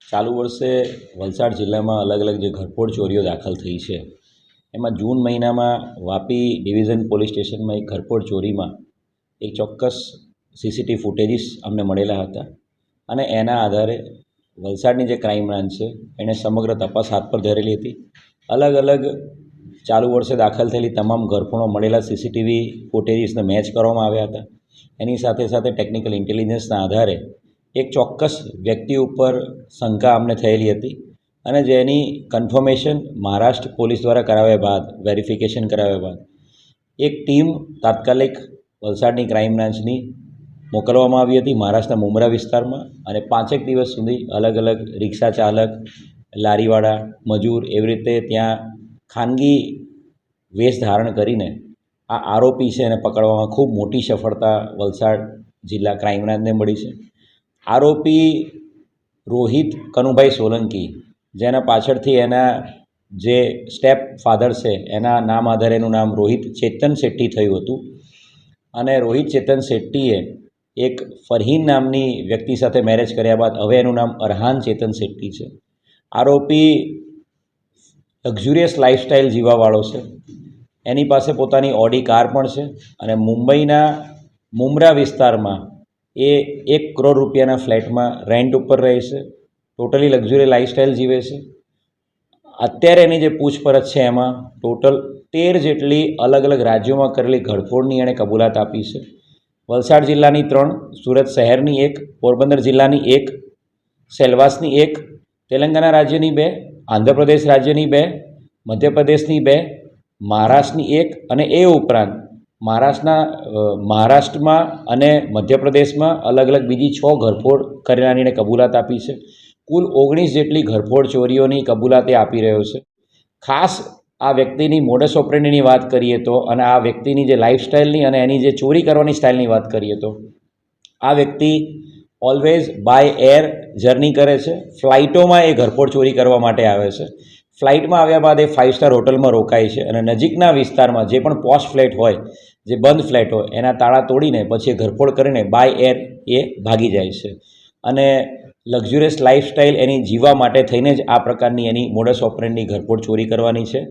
ચાલુ વર્ષે વલસાડ જિલ્લામાં અલગ અલગ જે ઘરફોડ ચોરીઓ દાખલ થઈ છે એમાં જૂન મહિનામાં વાપી ડિવિઝન પોલીસ સ્ટેશનમાં એક ઘરફોડ ચોરીમાં એક ચોક્કસ સીસીટીવી ફૂટેજીસ અમને મળેલા હતા અને એના આધારે વલસાડની જે ક્રાઇમ બ્રાન્ચ છે એણે સમગ્ર તપાસ હાથ પર ધરેલી હતી. અલગ અલગ ચાલુ વર્ષે દાખલ થયેલી તમામ ઘરફોડમાં મળેલા સીસીટીવી ફૂટેજીસને મેચ કરવામાં આવ્યા હતા. એની સાથે સાથે ટેકનિકલ ઇન્ટેલિજન્સના આધારે એક ચોક્કસ વ્યક્તિ ઉપર શંકા અમને થયેલી હતી અને જેની કન્ફર્મેશન મહારાષ્ટ્ર પોલીસ દ્વારા કરાવ્યા બાદ વેરિફિકેશન કરાવ્યા બાદ એક ટીમ તાત્કાલિક વલસાડની ક્રાઇમ બ્રાન્ચની મોકલવામાં આવી હતી મહારાષ્ટ્રના મુંબ્રા વિસ્તારમાં અને 5 દિવસ સુધી અલગ અલગ રિક્ષા ચાલક, લારીવાળા, મજૂર એવી રીતે ત્યાં ખાનગી વેશ ધારણ કરીને આ આરોપી છે એને પકડવામાં ખૂબ મોટી સફળતા વલસાડ જિલ્લા ક્રાઇમ બ્રાન્ચને મળી છે. આરોપી રોહિત કનુભાઈ સોલંકી, જેના પાછળથી એના જે સ્ટેપ ફાધર છે એના નામ આધારે એનું નામ રોહિત ચેતન શેટ્ટી થયું હતું અને રોહિત ચેતન શેટ્ટીએ એક ફરહીન નામની વ્યક્તિ સાથે મેરેજ કર્યા બાદ હવે એનું નામ અરહાન ચેતન શેટ્ટી છે. આરોપી લક્ઝુરિયસ લાઇફસ્ટાઇલ જીવવાવાળો છે. એની પાસે પોતાની ઓડી કાર પણ છે અને મુંબઈના મુંબ્રા વિસ્તારમાં એ 1 કરોડ રૂપિયાના ફ્લેટમાં રેન્ટ ઉપર રહે છે. ટોટલી લક્ઝુરી લાઇફસ્ટાઇલ જીવે છે. અત્યારે એની જે પૂછપરછ છે એમાં ટોટલ 13 જેટલી અલગ અલગ રાજ્યોમાં કરેલી ઘરફોડની એણે કબૂલાત આપી છે. વલસાડ જિલ્લાની 3, સુરત શહેરની 1, પોરબંદર જિલ્લાની 1, સેલવાસની 1, તેલંગાણા રાજ્યની 2, આંધ્રપ્રદેશ રાજ્યની 2, મધ્યપ્રદેશની 2, મહારાષ્ટ્રની 1 અને એ ઉપરાંત મહારાષ્ટ્રમાં અને મધ્યપ્રદેશમાં અલગ અલગ બીજી 6 ઘરફોડ કરેલાની એણે કબૂલાત આપી છે. કુલ 19 જેટલી ઘરફોડ ચોરીઓની કબૂલાત એ આપી રહ્યો છે. ખાસ આ વ્યક્તિની મોડસ ઓપરેન્ડીની વાત કરીએ તો અને આ વ્યક્તિની જે લાઇફસ્ટાઇલની અને એની જે ચોરી કરવાની સ્ટાઇલની વાત કરીએ તો આ વ્યક્તિ ઓલવેઝ બાય એર જર્ની કરે છે. ફ્લાઇટોમાં એ ઘરફોડ ચોરી કરવા માટે આવે છે. ફ્લાઇટમાં આવ્યા બાદ એ 5 સ્ટાર હોટલમાં રોકાય છે અને નજીકના વિસ્તારમાં જે પણ પોશ ફ્લેટ હોય, જે બંધ ફ્લેટ હોય એના તાળા તોડીને પછી એ ઘરફોડ કરીને બાય એર એ ભાગી જાય છે અને લક્ઝુરિયસ લાઇફસ્ટાઇલ એની જીવવા માટે થઈને જ આ પ્રકારની એની મોડસ ઓપરેન્ડની ઘરફોડ ચોરી કરવાની છે.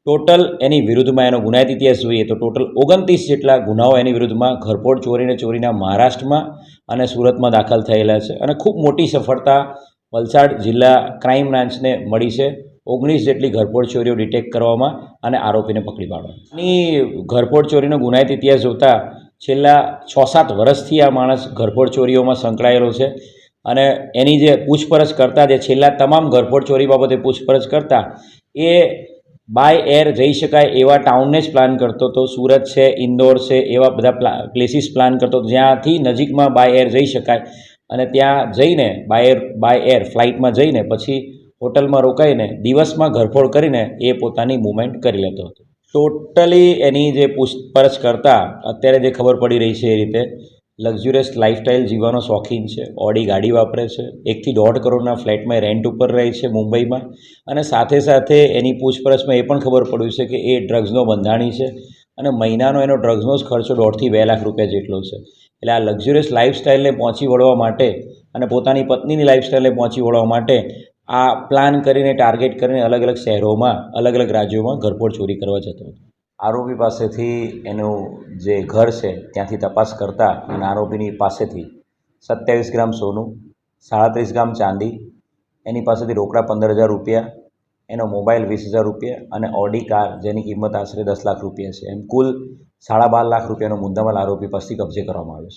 ટોટલ એની વિરુદ્ધમાં એનો ગુનાહિત ઇતિહાસ જોઈએ તો ટોટલ 29 જેટલા ગુનાઓ એની વિરુદ્ધમાં ઘરફોડ ચોરીના મહારાષ્ટ્રમાં અને સુરતમાં દાખલ થયેલા છે અને ખૂબ મોટી સફળતા વલસાડ જિલ્લા ક્રાઇમ બ્રાન્ચને મળી છે 19 જેટલી ઘરફોડ ચોરીઓ ડિટેક્ટ કરવામાં અને આરોપીને પકડી પાડવામાં. આની ઘરફોડ ચોરીનો ગુનાહિત ઇતિહાસ જોતા છેલ્લા 6-7 વર્ષથી આ માણસ ઘરફોડ ચોરીઓમાં સંકળાયેલો છે અને એની જે પૂછપરછ કરતા જે છેલ્લા તમામ ઘરફોડ ચોરી બાબતે પૂછપરછ કરતા એ બાય એર જઈ શકાય એવા ટાઉનને જ પ્લાન કરતો હતો. સુરત છે, ઇન્દોર છે, એવા બધા પ્લેસીસ પ્લાન કરતો જ્યાંથી નજીકમાં બાય એર જઈ શકાય અને ત્યાં જઈને બાય એર ફ્લાઇટમાં જઈને પછી હોટલમાં રોકાઈને દિવસમાં ઘરફોડ કરીને એ પોતાની મૂવમેન્ટ કરી લેતો હતો. ટોટલી એની જે પૂછપરછ કરતાં અત્યારે જે ખબર પડી રહી છે એ રીતે લક્ઝુરિયસ લાઇફસ્ટાઇલ જીવવાનો શોખીન છે. ઓડી ગાડી વાપરે છે. 1 થી 1.5 કરોડના ફ્લેટમાં રેન્ટ ઉપર રહે છે મુંબઈમાં અને સાથે સાથે એની પૂછપરછમાં એ પણ ખબર પડ્યું છે કે એ ડ્રગ્સનો બંધાણી છે અને મહિનાનો એનો ડ્રગ્સનો જ ખર્ચો 1.5 થી 2 લાખ રૂપિયા જેટલો છે. એટલે આ લક્ઝુરિયસ લાઇફસ્ટાઇલને પહોંચી વળવા માટે અને પોતાની પત્નીની લાઇફસ્ટાઇલને પહોંચી વળવા માટે આ પ્લાન કરીને ટાર્ગેટ કરીને અલગ અલગ શહેરોમાં અલગ અલગ રાજ્યોમાં ઘરફોડ ચોરી કરવા જતો હતો. આરોપી પાસેથી એનું જે ઘર છે ત્યાંથી તપાસ કરતા અને આરોપીની પાસેથી 27 ગ્રામ સોનું, 37 ગ્રામ ચાંદી, એની પાસેથી રોકડા 15,000 રૂપિયા, એનો મોબાઈલ 20,000 રૂપિયા અને ઓડી કાર જેની કિંમત આશરે 10 લાખ રૂપિયા છે. એમ કુલ 12.5 લાખ રૂપિયાનો મુદ્દામાલ આરોપી પાસેથી કબજે કરવામાં આવ્યો છે.